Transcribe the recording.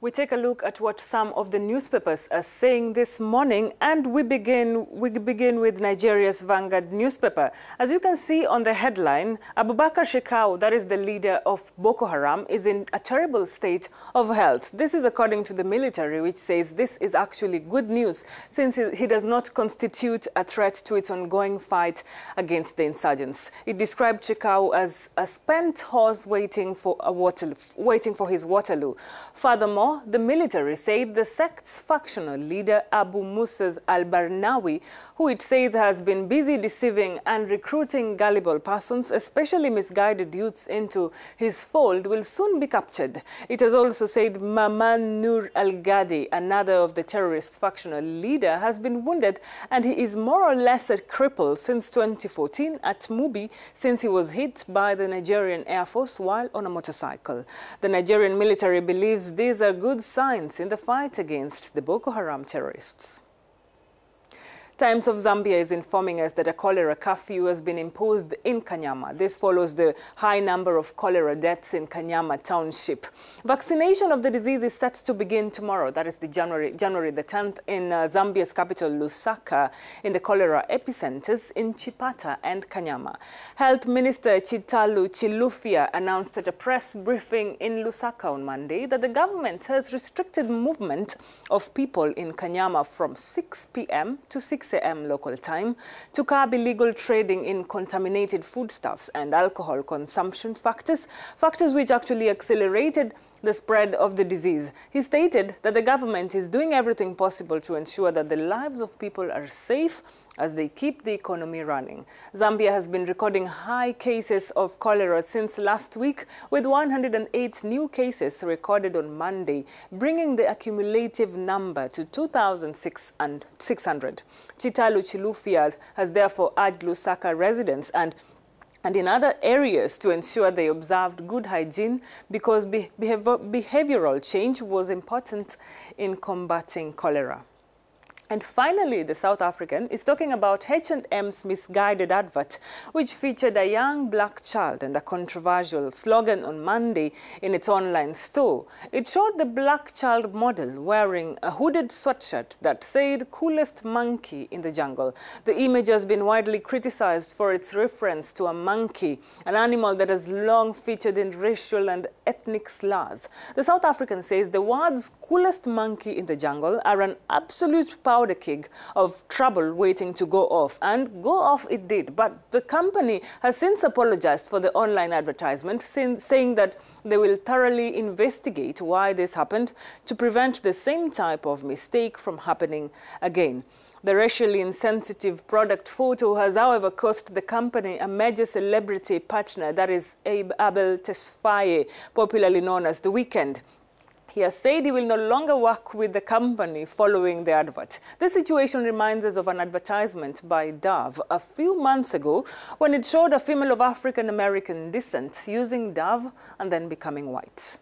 We take a look at what some of the newspapers are saying this morning, and we begin with Nigeria's Vanguard newspaper. As you can see on the headline, Abubakar Shekau, that is the leader of Boko Haram, is in a terrible state of health. This is according to the military, which says this is actually good news since he does not constitute a threat to its ongoing fight against the insurgents. It described Shekau as a spent horse waiting for his Waterloo. Furthermore, the military said the sect's factional leader Abu Musa al-Barnawi, who it says has been busy deceiving and recruiting gullible persons, especially misguided youths, into his fold, will soon be captured. It has also said Maman Nur al-Ghadi, another of the terrorist factional leader, has been wounded and he is more or less a cripple since 2014 at Mubi, since he was hit by the Nigerian Air Force while on a motorcycle. The Nigerian military believes these are good signs in the fight against the Boko Haram terrorists. Times of Zambia is informing us that a cholera curfew has been imposed in Kanyama. This follows the high number of cholera deaths in Kanyama township. Vaccination of the disease is set to begin tomorrow, that is the January the 10th, in Zambia's capital Lusaka, in the cholera epicenters in Chipata and Kanyama. Health Minister Chitalu Chilufya announced at a press briefing in Lusaka on Monday that the government has restricted movement of people in Kanyama from 6 p.m. to 6 a.m. local time to curb illegal trading in contaminated foodstuffs and alcohol consumption factors which actually accelerated the spread of the disease. He stated that the government is doing everything possible to ensure that the lives of people are safe as they keep the economy running. Zambia has been recording high cases of cholera since last week, with 108 new cases recorded on Monday, bringing the accumulative number to 2,600. Chitalu Chilufya has therefore urged Lusaka residents and in other areas to ensure they observed good hygiene, because behavioral change was important in combating cholera. And finally, the South African is talking about H&M's misguided advert, which featured a young black child and a controversial slogan on Monday in its online store. It showed the black child model wearing a hooded sweatshirt that said "coolest monkey in the jungle." The image has been widely criticized for its reference to a monkey, an animal that has long featured in racial and ethnic slurs. The South African says the words "coolest monkey in the jungle" are an absolute powder keg of trouble waiting to go off, and go off it did. But the company has since apologized for the online advertisement, saying that they will thoroughly investigate why this happened to prevent the same type of mistake from happening again. The racially insensitive product photo has, however, cost the company a major celebrity partner, that is Abel Tesfaye, popularly known as The Weeknd. He has said he will no longer work with the company following the advert. This situation reminds us of an advertisement by Dove a few months ago when it showed a female of African-American descent using Dove and then becoming white.